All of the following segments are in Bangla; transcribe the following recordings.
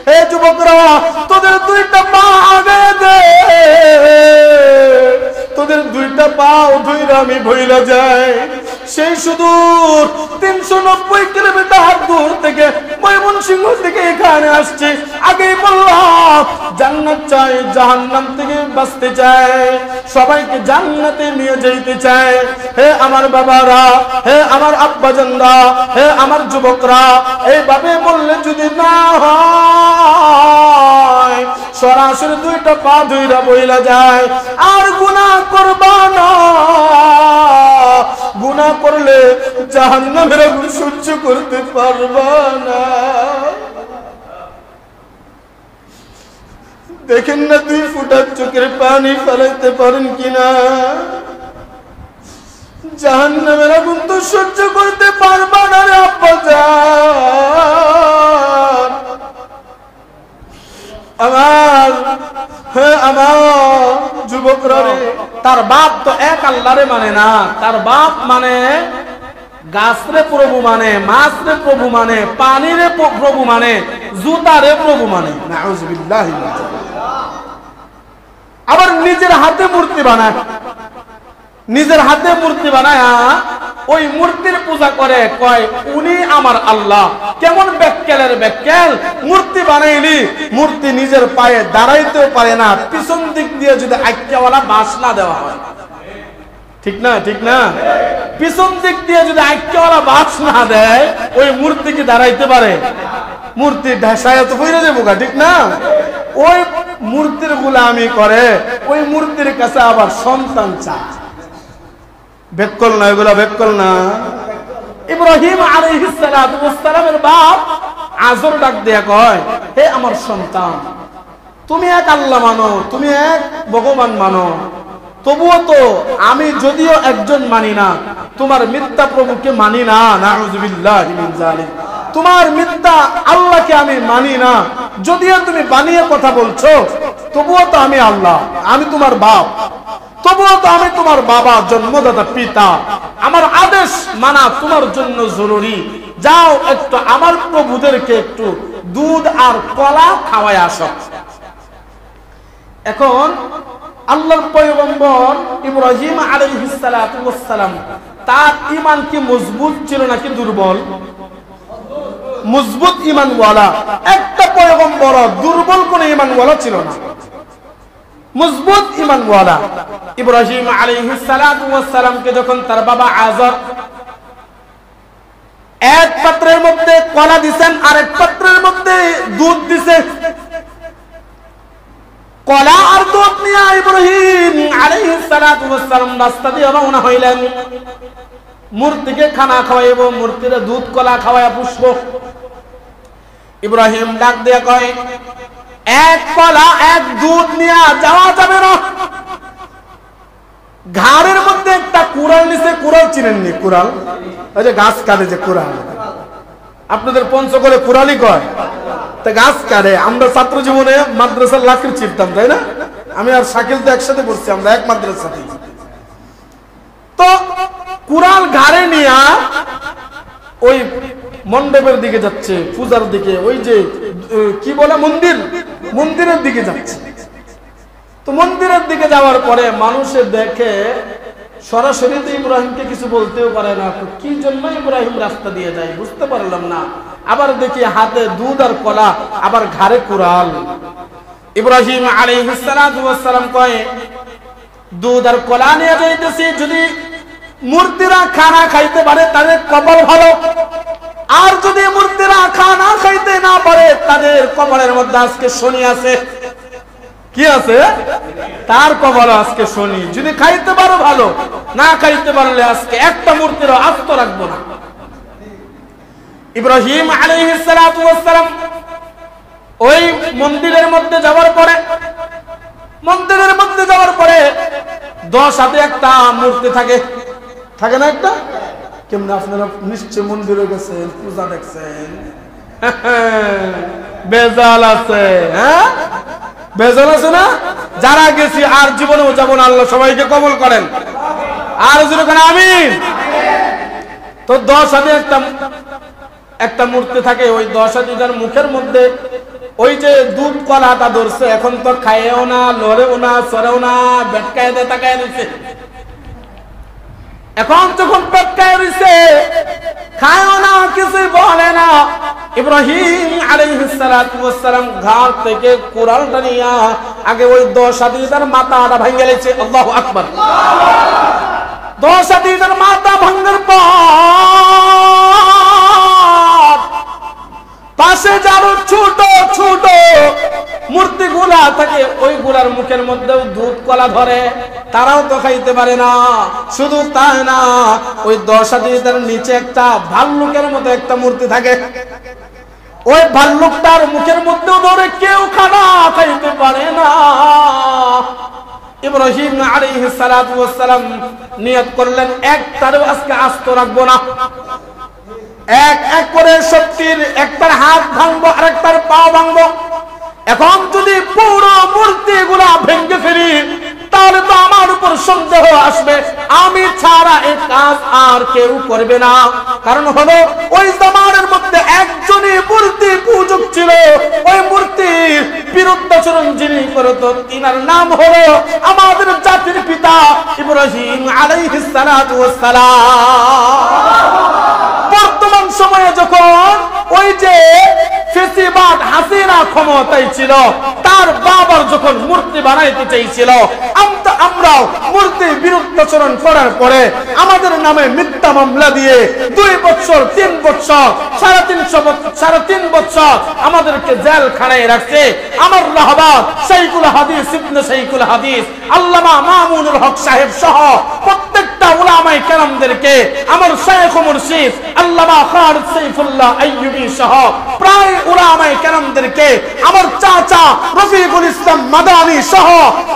হে যুবকরা, তোদের দুইটা পা আগে দে, তোদের দুইটা পাও ধুইরা আমি ভইলা যাই। সেই সুদূর 390 কিলোমিটার দূর থেকে ময়মনসিংহ থেকে এখানে আসছে। আগেই বললাম জান্নাত চাই, জাহান্নাম থেকে বাঁচতে চাই, সবাইকে জান্নাতে নিয়ে যেতে চাই। হে আমার বাবারা, হে আমার আব্বাজানরা, হে আমার যুবকরা, এইভাবে বললে যদি না হয়, সরাসরি দুইটা পা ধুইরা বইলা যায়। আর গুনাহ করবা না, গুনাহ করলে জাহান্নামের আগুন সহ্য করতে পারবা না। দেখেন না 2 ফোঁটা চোখের পানি ফেলাইতে পারেন কিনা? জাহান্নামের আগুন তো সহ্য করতে পারবা না রে আব্বাজান। আমার যুবকরা রে, তার বাপ তো এক আল্লাহরে মানে না, তার বাপ মানে গাছরে প্রভু মানে, মাছরে প্রভু মানে, পানিরে প্রভু মানে, জুতারে প্রভু মানে। নাউযুবিল্লাহ। আবার নিজের হাতে মূর্তি বানায়, নিজের হাতে মূর্তি বানায়, ওই মূর্তির পূজা করে, কয় উনি আমার আল্লাহ। কেমন ব্যাক্কেলের ব্যাক্কেল! মূর্তি বানাইলি, মূর্তি নিজের পায়ে দাঁড়াইতেও পারে না, পিছন দিক দিয়ে যদি আইক্যাওয়ালা বাঁশ না দেওয়া হয়, ঠিক না? ঠিক না? পিছন দিক দিয়ে যদি আইক্যাওয়ালা বাঁশ না দেয়, ওই মূর্তি কি দাঁড়াইতে পারে? মূর্তি ঢাসায় তো হয়ে যাবো, ঠিক না? ওই মূর্তির গোলামি করে, ওই মূর্তির কাছে আবার সন্তান চায়। বেকল না এগুলা, বেকল না। ইব্রাহিম আলাইহিস সালাতু ওয়াস সালামের বাপ আজর ডাক দিয়া কয়, হে আমার সন্তান, তুমি এক আল্লাহ মানো, তুমি এক ভগবান মানো, তবুও তো আমি যদিও একজন মানি না, তোমার মিথ্যা প্রভুকে মানি না। নাউযুবিল্লাহি মিন যালিক। তোমার মিথ্যা আল্লাহকে আমি মানি না, যদিও তুমি বানিয়ে কথা বলছো, তবুও তো আমি আল্লাহ, আমি তোমার বাপ, তবুও তো আমি তোমার বাবা, জন্মদাতা পিতা। আমার আদেশ মানা তোমার জন্য জরুরি। যাও একটু আমার প্রভুদেরকে একটু দুধ আর কলা খাওয়ায় আসো। এখন আল্লাহর পয়গম্বর ইব্রাহিম আলাইহিস সালাতু ওয়াস সালাম, তার ঈমান কি মজবুত ছিল নাকি দুর্বল? মজবুত ঈমানওয়ালা। একটা পয়গম্বর দুর্বল কোন ঈমানওয়ালা ছিল না, মজবুত ঈমানওয়ালা। ইব্রাহিম আলাইহিস সালাতু ওয়াস সালামকে যখন তার বাবা আজর এক পাত্রের মধ্যে কলা দিবেন আর এক পাত্রের মধ্যে দুধ দিছে, কলা আর দুধ নিয়ে ইব্রাহিম আলাইহিস সালাতু ওয়াস সালাম রাস্তা দিয়ে রওনা হইলেন। মূর্তিকে খানা খাওয়াইবো, মূর্তির দুধ কলা খাওয়ায়া পুষব। ইব্রাহিম ডাক দিয়ে কয়, এক কলা এক দুধ নিয়ে যাওয়া যাবে না। ঘাড়ের মধ্যে একটা কুড়াল নিছে, কুড়াল চিনেননি? কুড়াল, ওই যে গাছ কাটে যে কুড়াল, আপনাদের পঞ্চগড়ে কুড়ালি কয়, তা গাছ কাটে। আমরা ছাত্র জীবনে মাদ্রাসার লাকড়ি চিপতাম, তাই না? আমি আর শাকিল তো একসাথে পড়ছি, আমরা এক মাদ্রাসাতে। তো কুড়াল ঘাড়ে নিয়ে ওই মণ্ডপের দিকে যাচ্ছে, পূজার দিকে, ওই যে কি বলে মন্দির, মন্দিরের দিকে যাচ্ছে। তো মন্দিরের দিকে যাওয়ার পরে মানুষে দেখে, সরাসরি তো ইব্রাহিমকে কিছু বলতেও পারে না, তো কি জন্য ইব্রাহিম রাস্তা দিয়ে যায় বুঝতে পারলাম না। আবার দেখি হাতে দুধ আর কলা, আবার ঘাড়ে কুড়াল। ইব্রাহিম আলাইহিস সালাতু ওয়াস সালাম কয়, দুধ আর কলা নিয়ে যাইতেছি, যদি মূর্তিরা খানা খাইতে পারে তাদের কপাল ভালো, আর যদি মূর্তিরা খানা খাইতে না পারে তাদের কপালের মধ্যে আজকে শনি আছে। কি আছে? তার কপালে আজকে শনি। যদি খাইতে পারো ভালো, না খাইতে পারলে আজকে একটা মূর্তিরও আস্ত রাখবো না। ইব্রাহিম আলাইহিস সালাতু ওয়াস সালাম ওই মন্দিরের মধ্যে যাওয়ার পরে, মন্দিরের মধ্যে যাওয়ার পরে 10 হাতে একটা মূর্তি থাকে, থাকে না একটা? কেমন আপনারা নিশ্চয় মন্দিরে গেছেন, পূজা দেখছেন, বেজাল আছে। হ্যাঁ, বেজাল আছে না? যারা গেছি আর জীবনেও যাবো না, আল্লাহ সবাইকে কবুল করেন। আর যেরকম আমিন। তো 10 হাতে একটা মূর্তি থাকে, ওই 10 হাতিটার মুখের মধ্যে ওই যে দুধ কলাটা ধরছে, এখন তো খায়ও না, লড়েও না, সরেও না, বেটকায় দিয়ে তাকায় রয়েছে। এখন যখন বেটকায় রয়েছে, খায়ও না, কিছুই বলে না, ইব্রাহিম আলাইহিস সালাতু ওয়াস সালাম ঘাট থেকে কুড়ালটা নিয়া আগে ওই 10 হাদিদার মাথাটা ভাঙে গেছে। আল্লাহু আকবার। 10 হাদিদার মাথা ভাঙার পর পাশে যারো ছোট ছোট মূর্তিগুলা থাকে, ওইগুলার মুখের মধ্যেও দুধ কলা ধরে, তারাও তো খাইতে পারে না। শুধু তাই না, ওই 10 হাদিদার নিচে একটা ভাল্লুকের মতো একটা মূর্তি থাকে, ওই ভাল্লুকটার মুখের মধ্যেও ধরে, কেউ খানা খাইতে পারে না। ইব্রাহিম আলাইহিস সালাতু ওয়াস সালাম নিয়ত করলেন, একটারও আজকে আস্ত রাখবো না, এক এক করে শক্তির একটার হাত ভাঙবো, আরেকটার পা ভাঙবো। এখন যদি পুরো মূর্তিগুলা ভেঙে ফেলি, তাহলে তো আমার উপর সন্দেহ আসবে, আমি ছাড়া এই কাজ আর কেউ করবে না। কারণ হলো ওই জামানের মধ্যে একজনই মূর্তি পূজক ছিল, ওই মূর্তির বিরুদ্ধাচরণ যিনি করত, তিনার নাম হলো আমাদের জাতির পিতা ইব্রাহিম আলাইহিস সালাতু ওয়াস সালাম। বর্তমান সময়ে যখন ওই যে ফেসিবাদ হাসিনা ক্ষমতায় ছিল, তার বাবার যখন মূর্তি বানাইতে চাইছিল, আমরাও মূর্তির বিরুদ্ধাচরণ করার পরে আমাদের নামে মিথ্যা মামলা দিয়ে 2 বছর 3 বছর 3.5 বছর আমাদেরকে জেলখানায় রাখছে। আমার রাহবার শাইখুল হাদিস ইবনে শাইখুল হাদিস আল্লামা মামুনুল হক সাহেব সহ প্রত্যেকটা উলামায়ে কেরামদেরকে, আমার শাইখ ও মুর্শিদ আল্লামা খালিদ সাইফুল্লাহ আইয়ুবী সহ প্রায় উলামায়ে কেরামদেরকে, আমার চাচা রফিকুল ইসলাম মাদানী সহ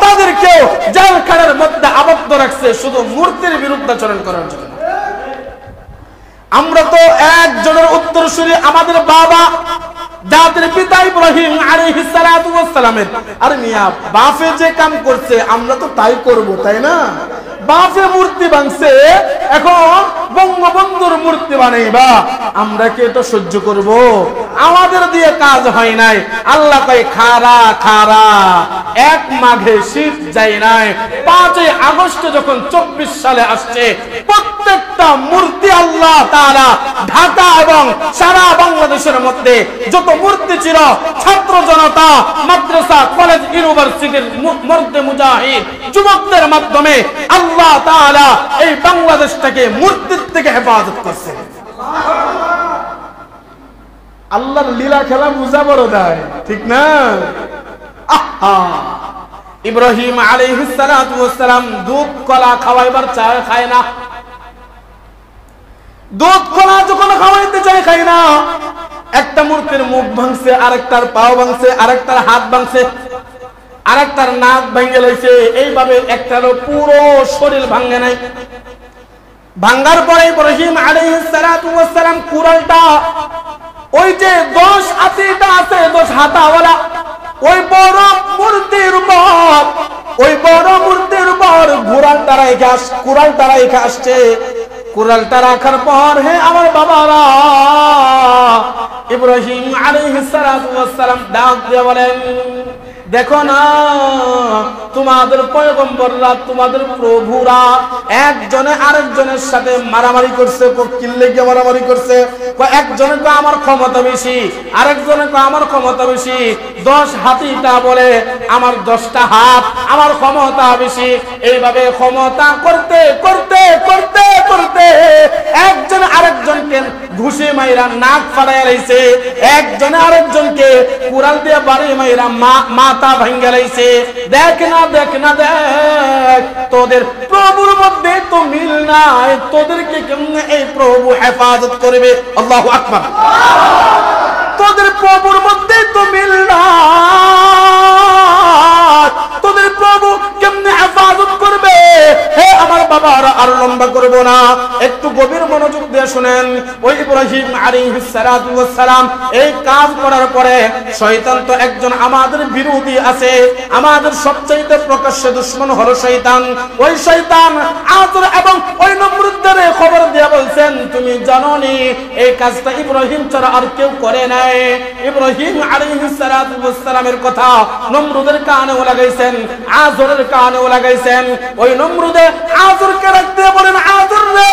তাদেরকে জেলখানার মধ্যে আবদ্ধ রাখছে শুধু মূর্তির বিরুদ্ধাচরণ করার জন্য। আমরা তো একজনের উত্তরসূরি, আমাদের বাবা জাতির পিতা ইব্রাহিম আলাইহিস সালাতু ওয়াস সালামের। আর মিয়া বাপে যে কাম করছে আমরা তো তাই করব, তাই না? বাপে মূর্তি ভাঙছে, এখন বঙ্গবন্ধুর মূর্তি বানাইবা, আমরা কি এটা সহ্য করব? আমাদের দিয়ে কাজ হয় নাই। আল্লাহ কয় খারা খারা, 1 মাঘে শীত যায় নাই, 5 আগস্ট যখন 24 সালে আসছে, প্রত্যেকটা মূর্তি আল্লাহ তাআলা ঢাকা এবং সারা বাংলাদেশের মধ্যে যত মূর্তি ছিল, ছাত্র জনতা, মাদ্রাসা, কলেজ, ইউনিভার্সিটির মধ্যে মুজাহিদ যুবকদের মাধ্যমে আল্লাহ তাআলা এই বাংলাদেশটাকে মূর্তির থেকে হেফাজত করছে। আল্লাহর লীলা খেলা বুঝা বড় দেয়, ঠিক না? ইব্রাহিম আলাইহিস সালাতু ওয়াস সালাম দুধ কলা খাওয়াইবার চায়, খায় না। দুধ কলা যখন খাওয়াইতে চায়, খায় না। একটা মূর্তির মুখ ভাঙছে, আরেকটার পাও ভাঙছে, আরেকটার হাত ভাঙছে, আরেকটার নাক ভেঙে লইছে, এইভাবে একটারও পুরো শরীর ভাঙে নাই। ভাঙার পরে ইব্রাহিম আলাইহিস সালাতু ওয়াস সালাম কুড়ালটা, ওই যে 10 হাতিটা আছে, 10 হাতাওয়ালা, ওই বড় মূর্তির উপর, ওই বড় মূর্তির উপর কুড়ালটা রেখে আসছে। কুড়ালটা রাখার পর, হে আমার বাবারা, ইব্রাহিম আলাইহিস সালাতু ওয়াস সালাম ডাক দিয়ে বলেন, দেখো না, তোমাদের পয়গম্বররা, তোমাদের প্রভুরা একজনে আরেকজনের সাথে মারামারি করছে। কিল্লে গিয়ে মারামারি করছে, একজনে তো আমার ক্ষমতা বেশি, আরেকজনে তো আমার ক্ষমতা বেশি। 10 হাতিটা বলে আমার 10টা হাত, আমার ক্ষমতা বেশি। এইভাবে ক্ষমতা করতে করতে করতে করতে একজন আরেকজনকে ঘুষি মাইরা নাক ফাড়াইয়া লাইছে, একজনে আরেকজনকে কুড়াল দিয়ে বাড়ি মাইরা মাথা ভাঙ্গা লাইছে। দেখ না দেখ না দেখ, তোদের প্রভুর মধ্যে তো মিল নাই, তোদেরকে কেমনে এই প্রভু হেফাজত করবে? আল্লাহু আকবার। তোদের প্রভুর মধ্যে তো মিল নাই, তোদের প্রভু কেমনে হেফাজত করবে? হে আমার বাবারা, আর লম্বা করবো না, একটু গভীর মনোযোগ দিয়ে শুনেন। ওই ইব্রাহিম আলাইহিস সালাতু ওয়াস সালাম এই কাজ করার পরে শয়তান তো একজন আমাদের বিরোধী আছে, আমাদের সবচেয়ে প্রকাশ্য দুশমন হলো শয়তান। ওই শয়তান আযর এবং ওই নমরুদের খবর দিয়ে বলছেন, তুমি জানো নি এই কাজটা ইব্রাহিম ছাড়া আর কেউ করে নাই। ইব্রাহিম আলাইহিস সালাতু ওয়াস সালামের কথা নমরুদের কানেও লাগাইছেন, আযরের কানেও লাগাইছেন। ওই নমরুদে আযরকে রাখতে বলেন, আযর রে,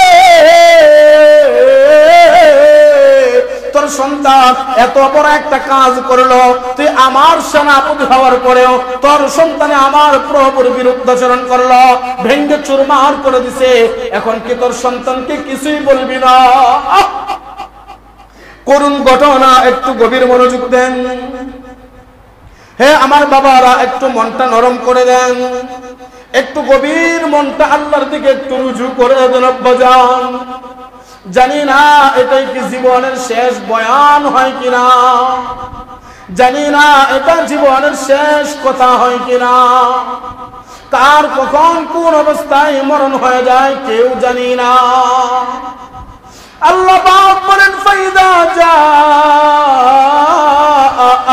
তোর সন্তান এত বড় একটা কাজ করলো, তুই আমার সেনাপতি হওয়ার পরেও তোর সন্তানে আমার প্রভুর বিরুদ্ধাচরণ করলো, ভেঙ্গে চুরমার করে দিছে। এখন কি তোর সন্তানকে কিছুই বলবি না? করুণ ঘটনা, একটু গভীর মনোযোগ দেন। হে আমার বাবারা, একটু মনটা নরম করে দেন, একটু গভীর মনটা আল্লাহর দিকে একটু রুজু করে দেন আব্বাজান। জানি না এটাই কি জীবনের শেষ বয়ান হয় কিনা, জানি না এটা জীবনের শেষ কথা হয় কিনা, কার কখন কোন অবস্থায় মরণ হয়ে যায় কেউ জানি না। আল্লাহ পাক বলেন, ফাইদা জাআ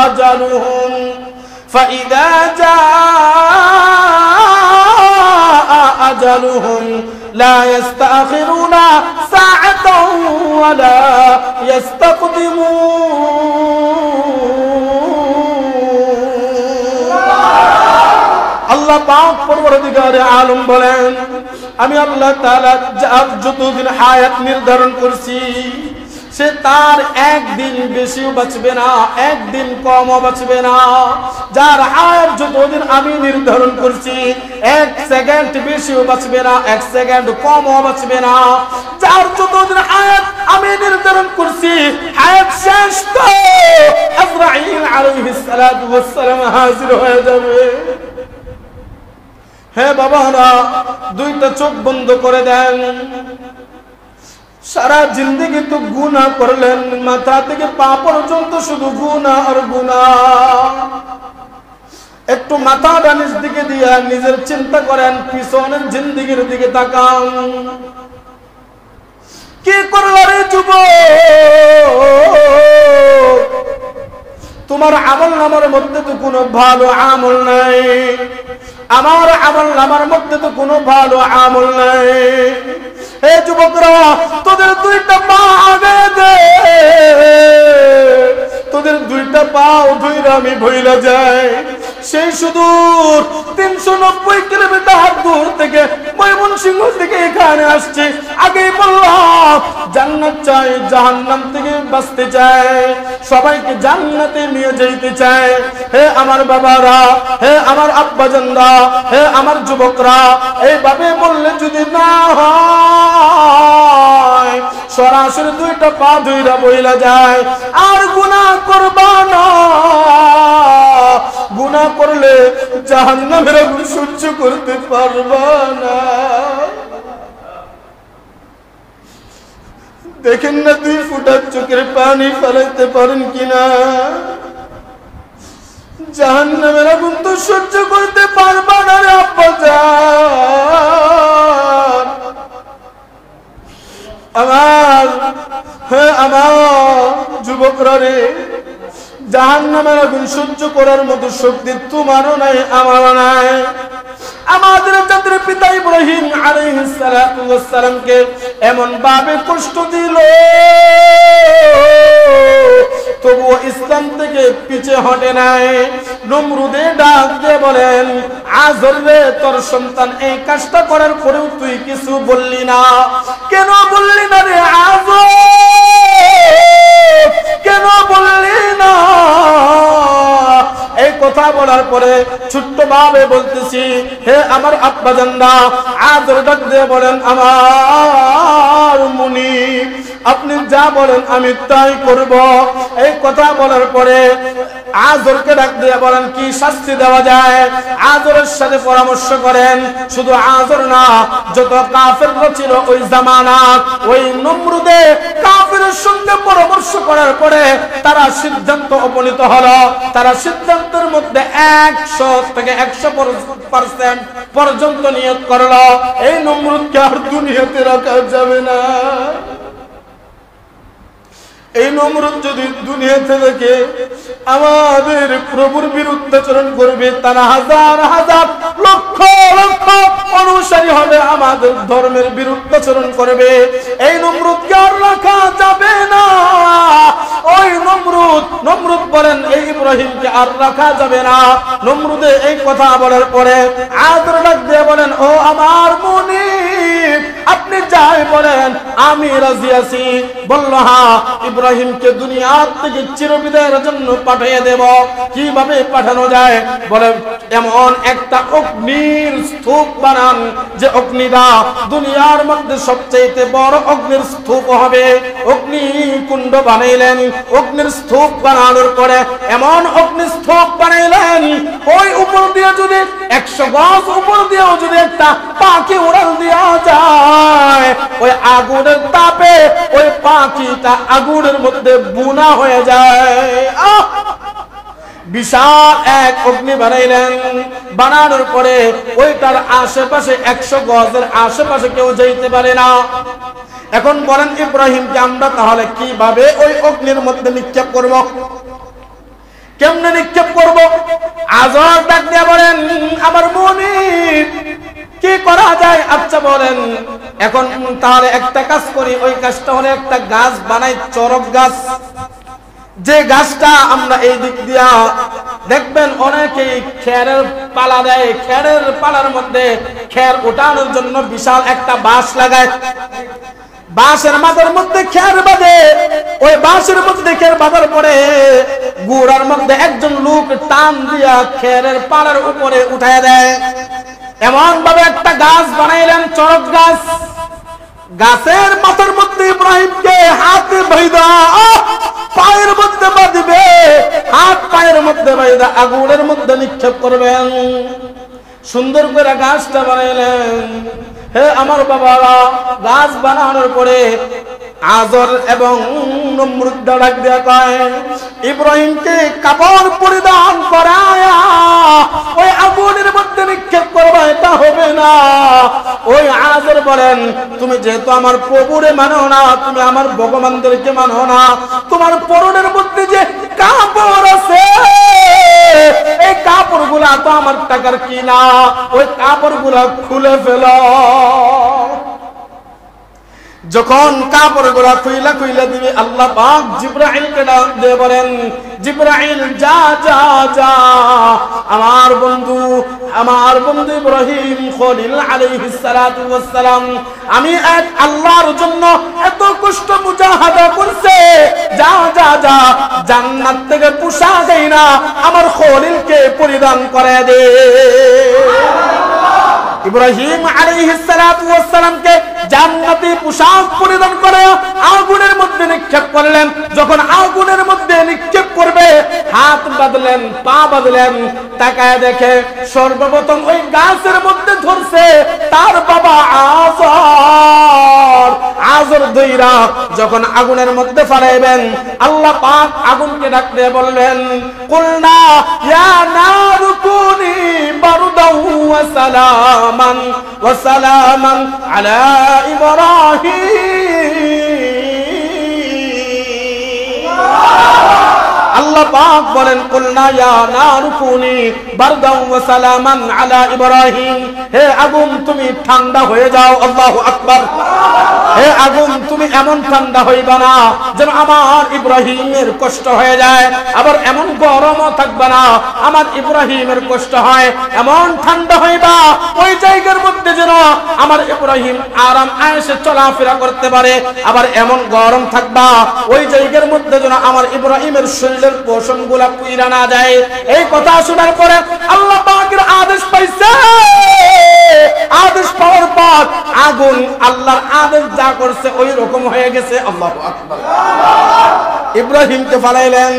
আজালুহুম, ফাইদা জাআ আজালুহুম লা ইস্তাখিরুনা সাআতাও ওয়া লা ইস্তাকদিমুন। আল্লাহ পাক পরবর্তীকারে আলম বলেন, আমি আল্লাহ তাআলা যার যতদিন হায়াত নির্ধারণ করছি সে তার একদিন বেশিও বাঁচবে না, একদিন কমও বাঁচবে না। যার হায়াত যতদিন আমি নির্ধারণ করছি এক সেকেন্ড বেশিও বাঁচবে না, এক সেকেন্ড কমও বাঁচবে না। যার যতদিন হায়াত আমি নির্ধারণ করছি হায়াত শেষ তো আজরাইল আলাইহিস সালাতু ওয়াস সালাম হাজির হয়ে যাবে। হে বাবারা, দুইটা চোখ বন্ধ করে দেন। সারা জিন্দেগি তো গুনাহ করলেন, মাথা থেকে পা পর্যন্ত শুধু গুনাহ আর গুনাহ। একটু মাথাটা নিজ দিকে দিয়ে নিজের চিন্তা করেন, পিছনের জিন্দেগির দিকে তাকান। কি করলো রে যুবক? তোমার আমল নামার মধ্যে তো কোনো ভালো আমল নাই, আমার আমল নামার মধ্যে তো কোনো ভালো আমল নাই। হে যুবকরা, তোদের দুইটা পা আগে দে, তোদের দুইটা পাও ধুইরা আমি ভইলা যাই। সেই সুদূর 390 কিলোমিটার দূর থেকে ময়মনসিংহ থেকে এখানে আসছে। আগেই বললাম জান্নাত চাই, জাহান্নাম থেকে বাঁচতে চাই, সবাইকে জান্নাতে নিয়ে যেতে চাই। হে আমার বাবারা, হে আমার আব্বাজানরা, হে আমার যুবকরা, এইভাবে বললে যদি না হয় সরাসরি দুইটা পা ধুইরা বইলা যায়। আর গুনাহ করবা না, গুনাহ করলে জাহান্নামের আগুন সহ্য করতে পারবা না। দেখেন না 2 ফোঁটা চোখের পানি ফেলাইতে পারেন কিনা? জাহান্নামের আগুন তো সহ্য করতে পারবা না রে আব্বাজান। আমার আমার যুবকরা রে, জাহান্নামের আগুন সহ্য করার মতো শক্তি তোমারও নাই, আমারও নাই। আমাদের জাতির পিতা ইব্রাহিম আলাইহিস সালাতু ওয়াস সালামকে এমন ভাবে কষ্ট দিল, তবুও ইসলাম থেকে পিছে হটে নাই। নমরুদে ডাক দিয়ে বলেন, আযর রে, তোর সন্তান এই কাজটা করার পরেও তুই কিছু বললি না, কেন বললি না রে আযর? কেন বললি না? এই কথা বলার পরে ছোট্ট ভাবে বলতেছি, হে আমার আব্বাজানরা, আযর ডাক দিয়ে বলেন, আমার মুনি আপনি যা বলেন আমি তাই করব। এই কথা বলার পরে আযরকে ডাক দিয়ে বলেন কি শাস্তি দেওয়া যায়। আযরের সাথে পরামর্শ করেন। শুধু আযর না, যত কাফেররা ছিল ওই জামানাত, ওই নমরুদে কাফেরের সঙ্গে পরামর্শ করার পরে তারা সিদ্ধান্ত উপনীত হলো। তারা সিদ্ধান্তের মধ্যে 100 থেকে 100% পর্যন্ত নিয়ত করলো এই নমরুদকে আর দুনিয়াতে রাখা যাবে না। এই নমরুদ যদি দুনিয়াতে থেকে আমাদের প্রভুর বিরুদ্ধাচরণ করবে, তারা হাজার হাজার লক্ষ লক্ষ অনুসারী হবে, আমাদের ধর্মের বিরুদ্ধাচরণ করবে। এই নমরুদকে আর রাখা যাবে না। ওই নমরুদ বলেন এই ইব্রাহিমকে আর রাখা যাবে না। নমরুদে এই কথা বলার পরে আযর ডাক দিয়ে বলেন, ও আমার মুনিব, আপনি যাই বলেন আমি রাজি আছি। বলল, হ্যাঁ, ইব্রাহিমকে দুনিয়ার থেকে চিরবিদায়ের জন্য পাঠিয়ে দেব। কিভাবে পাঠানো যায়? বলে এমন একটা অগ্নির স্তূপ বানান যে অগ্নিটা দুনিয়ার মধ্যে সবচেয়ে বড় অগ্নির স্তূপ হবে। অগ্নি কুণ্ড বানাইলেন। অগ্নির স্তূপ বানানোর পরে এমন অগ্নি স্তূপ বানাইলেন, ওই উপর দিয়ে যদি 100 গজ উপর দিয়েও যদি একটা পাখি উড়াল দেওয়া যায়, ওই আগুনের তাপে ওই পাখিটা আগুনের মধ্যে বুনা হয়ে যায়। বিশাল এক অগ্নি বানাইলেন। বানানোর পরে ওইটার আশেপাশে 100 গজের আশেপাশে কেউ যাইতে পারে না। এখন বলেন ইব্রাহিমকে আমরা তাহলে কিভাবে ওই অগ্নির মধ্যে নিক্ষেপ করব? কেমনে নিক্ষেপ করব? আযর ডাক দিয়ে বলেন, আমার মুনিব, কি করা যায়? আচ্ছা বলেন, এখন তাহলে একটা কাজ করি। ওই কাজটা হলো একটা গাছ বানাই, চরক গাছ। যে গাছটা আমরা এই দিক দিয়া দেখবেন অনেকেই খেরের পালা দেয়। খেরের পালার মধ্যে খের ওঠানোর জন্য বিশাল একটা বাঁশ লাগায়। বাঁশের মাথার মধ্যে খের বাঁধে। ওই বাঁশের মধ্যে খের বাঁধার পরে গুড়ার মধ্যে একজন লোক টান দিয়া খেরের পালার উপরে উঠায় দেয়। এমন ভাবে একটা গাছ বানাইলেন, চরক গাছ। গাছের মাথার মধ্যে ইব্রাহিমকে হাতে বাইদা পায়ের মধ্যে বাঁধবে, হাত পায়ের মধ্যে বাইদা আগুনের মধ্যে নিক্ষেপ করবেন। সুন্দর করে গাছটা বানাইলেন। হে আমার বাবারা, গাছ বানানোর পরে আযর এবং নমরুদ ডাক দেয়া কয়, ইব্রাহিমকে কাপড় পরিধান করায়া ওই আগুনের মধ্যে নিক্ষেপ করবা, এটা হবে না। ওই আযর বলেন, তুমি যেহেতু আমার প্রভুরে মানো না, তুমি আমার ভগবানদেরকে মানো না, তোমার পরনের মধ্যে যে কাপড় আছে এই কাপড়গুলা তো আমার টাকার কিনা, ওই কাপড়গুলা খুলে ফেলো। যখন কাপড়গুলা খুইলা খুইলা দিবে, আল্লাহ পাক জিবরাইলকে ডাক দিয়ে বলেন, জিবরাইল যা যা যা, আমার বন্ধু ইব্রাহিম খলিল আলাইহিস সালাতু ওয়াস সালাম আমি এক আল্লাহর জন্য এত কষ্ট মুজাহাদা করছে, যা যা যা, জান্নাত থেকে পোশাক দেইনা আমার খলিলকে পরিধান করে দে। ইব্রাহিম আলাইহিস সালাতু ওয়াস সালামকে জান্নাতি পোশাক পরিধান করে আগুনের মধ্যে নিক্ষেপ করলেন। যখন আগুনের মধ্যে নিক্ষেপ করবে, হাত বাঁধলেন, পা বাঁধলেন, তাকায় দেখে সর্বপ্রথম ওই গাছের মধ্যে ধরছে তার বাবা আযর দইরা যখন আগুনের মধ্যে ফালাইবেন, আল্লাহ পাক আগুনকে ডাক দিয়ে বললেন, কুলনা ইয়া নারু কুনি বারদাও ওয়া সালামান আলা ইব্রাহিম। আল্লাহ পাক বলেন, কুলনা ইয়া নারু কুনি বারদাও ওয়া সালামান আলা ইব্রাহিম, হে আগুন তুমি ঠান্ডা হয়ে যাও। আল্লাহু আকবার। হে আগুন তুমি এমন ঠান্ডা হইবা না যেন আমার ইব্রাহিমের কষ্ট হয়ে যায়, আবার এমন গরমও থাকবে না আমার ইব্রাহিমের কষ্ট হয়। এমন ঠান্ডা হইবা ওই জায়গার মধ্যে যেন আমার ইব্রাহিম আরাম আয়েশে চলাফেরা করতে পারে, আবার এমন গরম থাকবা ওই জায়গার মধ্যে যেন আমার ইব্রাহিমের শরীরের পোষণগুলা পুইরা না যায়। এই কথা শোনার পরে আল্লাহ পাকের আদেশ পাইছে। আদেশ পাওয়ার পর আগুন আল্লাহর আদেশ যা করছে ওই রকম হয়ে গেছে। আল্লাহু আকবার। ইব্রাহিমকে ফালাইলেন।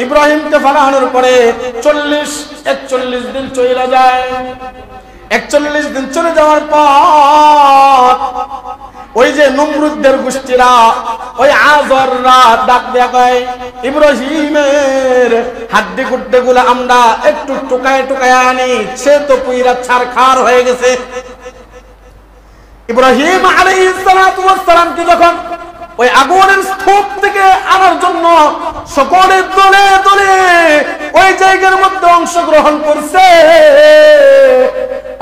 ইব্রাহিমকে ফালানোর পরে 41 দিন চলে যায়। 41 দিন চলে যাওয়ার পর ওই যে নমরুদদের গোষ্ঠীরা, ওই আজররা ডাক দেয়া কয়, ইব্রাহিমের হাড্ডি গুড্ডে গুলো আমরা একটু টুকায় টুকায় আনি, সে তো পুইরা ছারখার হয়ে গেছে। ইব্রাহিম আলাইহিস সালাতু ওয়াস সালামকে যখন ওই আগুনের স্তূপ থেকে আনার জন্য সকলে দলে দলে ওই জায়গার মধ্যে অংশগ্রহণ করছে।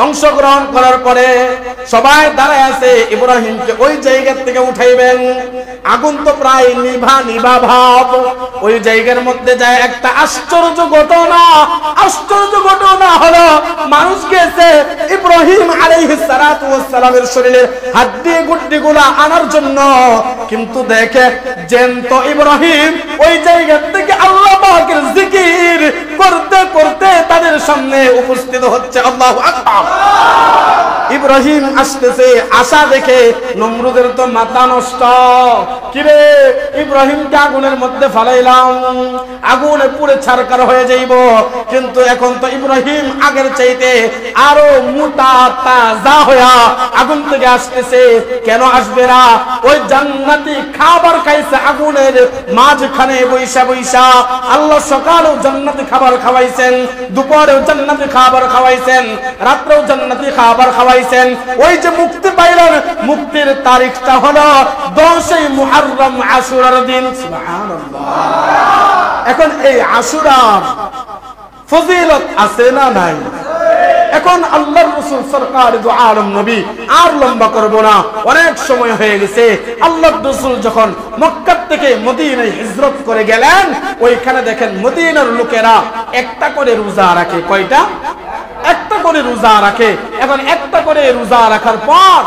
অংশগ্রহণ করার পরে সবাই দাঁড়ায় আছে, ইব্রাহিমকে ওই জায়গা থেকে উঠাইবেন। আগুন তো প্রায় নিভা নিভা ভাব। ওই জায়গার মধ্যে যায় একটা আশ্চর্য ঘটনা হলো, মানুষ গেছে ইব্রাহিম আলাইহিস সালাতু ওয়াস সালামের শরীরের হাড্ডি গুড্ডি গুলা আনার জন্য, কিন্তু দেখে জ্যান্ত ইব্রাহিম ওই জায়গা থেকে আল্লাহ পাকের জিকির করতে করতে তাদের সামনে উপস্থিত হচ্ছে। আল্লাহু আকবার। ইব্রাহিম আসতেছে, আশা দেখে নমরুদের তো মাথা নষ্ট। কিরে, ইব্রাহিমকে আগুনের মধ্যে ফালাইলাম, আগুনে পুড়ে ছারখার হয়ে যাইব, কিন্তু এখন তো ইব্রাহিম আগের চাইতে আরো মোটা তাজা হইয়া আগুন থেকে আসতেছে। কেন আসবে না? ওই জান্নাতি খাবার খাইছে আগুনের মাঝখানে বৈশা বৈশা। আল্লাহ সকালেও জান্নাতি খাবার খাওয়াইছেন, দুপুরেও জান্নাতি খাবার খাওয়াইছেন, রাত্রেও জান্নাতি খাবার খাওয়াইছেন। ওই যে মুক্তি পাইলেন, মুক্তির তারিখটা হলো 10 মুহররম, আশুরার দিন। সুবহানাল্লাহ। এখন এই আশুরার ফজিলত আছে না নাই? এখন আল্লাহর রাসূল সরকার দু আলম নবী আর লম্বা করব না, অনেক সময় হয়ে গেছে। আল্লাহর রাসূল যখন মক্কা থেকে মদিনায় হিজরত করে গেলেন, ওইখানে দেখেন মদিনার লোকেরা একটা করে রোজা রাখে। কয়টা? একটা করে রোজা রাখে। এখন একটা করে রোজা রাখার পর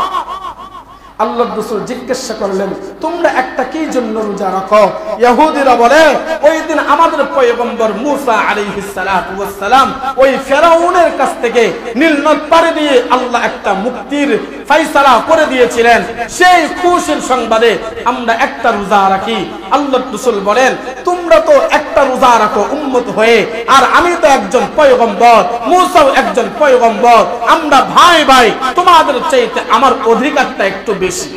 আল্লাহর রাসূল জিজ্ঞাসা করলেন, তোমরা একটা কি জন্য রোজা রাখো? ইহুদিরা বলে, ওই দিন আমাদের পয়গম্বর মুসা আলাইহিস সালাতু ওয়াস সালাম ওই ফেরাউনের কাছ থেকে নীল নদ পাড়ি দিয়ে আল্লাহ একটা মুক্তির ফয়সালা করে দিয়েছিলেন, সেই খুশির সংবাদে আমরা একটা রোজা রাখি। আল্লাহর রাসূল বলেন, তোমরা তো একটা রোজা রাখো উম্মত হয়ে, আর আমি তো একজন পয়গম্বর, মুসাও একজন পয়গম্বর, আমরা ভাই ভাই, তোমাদের চাইতে আমার অধিকারটা একটু বেশি,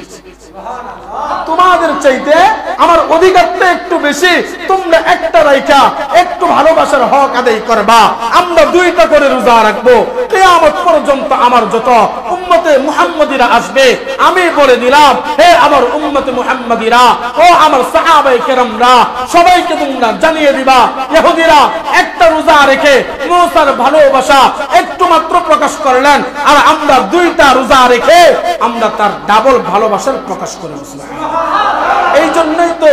তোমাদের চাইতে আমার অধিকারটা একটু বেশি। তোমরা একটা রাইখা একটু ভালোবাসার হক আদায় করবা, আমরা দুইটা করে রোজা রাখবো। কিয়ামত পর্যন্ত আমার যত উম্মতে মুহাম্মাদিরা আসবে, আমি বলে দিলাম, হে আমার উম্মতে মুহাম্মাদিরা, ও আমার সাহাবায়ে কেরামরা, সবাইকে তোমরা জানিয়ে দিবা, ইহুদিরা একটা রোজা রেখে মুসার ভালোবাসা একটু মাত্র প্রকাশ করলেন, আর আমরা দুইটা রোজা রেখে আমরা তার ডাবল ভালোবাসার প্রকাশ করব। এই জন্যই তো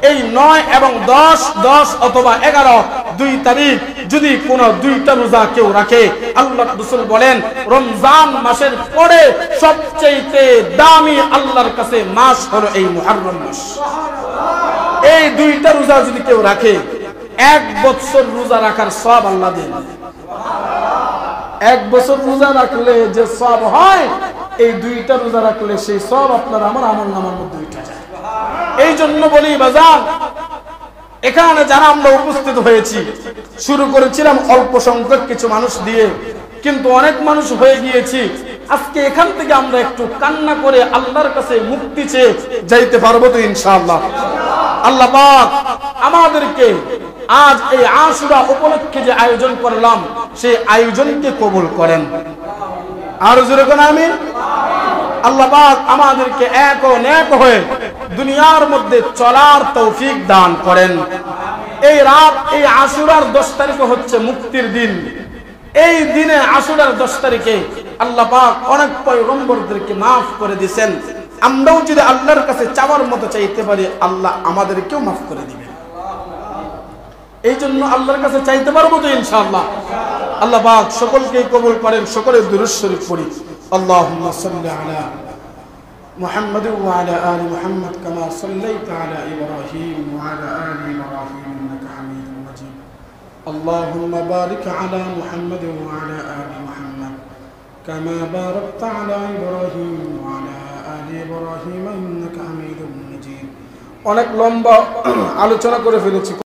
এই 9 এবং 10 অথবা 11 2 তারিখ যদি কোন দুইটা রোজা কেউ রাখে, আল্লাহর রাসূল বলেন রমজান মাসের পরে সবচেয়ে দামি আল্লাহর কাছে মাস হলো এই মুহররম মাস। এই দুইটা রোজা যদি কেউ রাখে, 1 বছর রোজা রাখার সওয়াব আল্লাহ দেন। 1 বছর রোজা রাখলে যে সওয়াব হয়, এই দুইটা রোজা রাখলে সেই সওয়াব আপনার আমার আমলনামার মধ্যে উঠে যায়। এই জন্য বলি বাজার, এখানে যারা আমরা উপস্থিত হয়েছি, শুরু করেছিলাম অল্প সংখ্যক কিছু মানুষ দিয়ে, কিন্তু অনেক মানুষ হয়ে গিয়েছি। আজকে এখান থেকে আমরা একটু কান্না করে আল্লাহর কাছে মুক্তি চেয়ে যাইতে পারবো তো ইনশাআল্লাহ। আল্লাহ পাক আমাদেরকে আজ এই আশুরা উপলক্ষে যে আয়োজন করলাম, সেই আয়োজনকে কবুল করেন। আর জোরে কোন আমিন। আল্লাহ পাক আমাদেরকে এক ও নেক হয়ে দুনিয়ার মধ্যে চলার তৌফিক দান করেন। এই রাত, এই আশুরার 10 তারিখে হচ্ছে মুক্তির দিন। এই দিনে আশুরার 10 তারিখে আল্লাহ পাক অনেক পয়গম্বরদেরকে মাফ করে দিয়েছেন। আমরাও যদি আল্লাহর কাছে চাওয়ার মতো চাইতে পারি, আল্লাহ আমাদেরকেও মাফ করে দিবেন। এই জন্য আল্লাহর কাছে চাইতে পারবো তো ইনশাআল্লাহ। আল্লাহ পাক সকলকে কবুল করেন। সকলে দুরূদ শরীফ পড়ি। আল্লাহুম্মা সাল্লি আলা মুহাম্মাদ ওয়া আলা আলি মুহাম্মাদ কামা সাল্লাইতা আলা ইব্রাহিম ওয়া আলা আলি ইব্রাহিম ইন্নাকা হামিদুম মাজিদ। আল্লাহুম্মা বারিক আলা মুহাম্মাদ ওয়া আলা আলি মুহাম্মাদ কামা বারাকতা আলা ইব্রাহিম ওয়া আলা অনেক লম্বা আলোচনা করে ফেলেছি।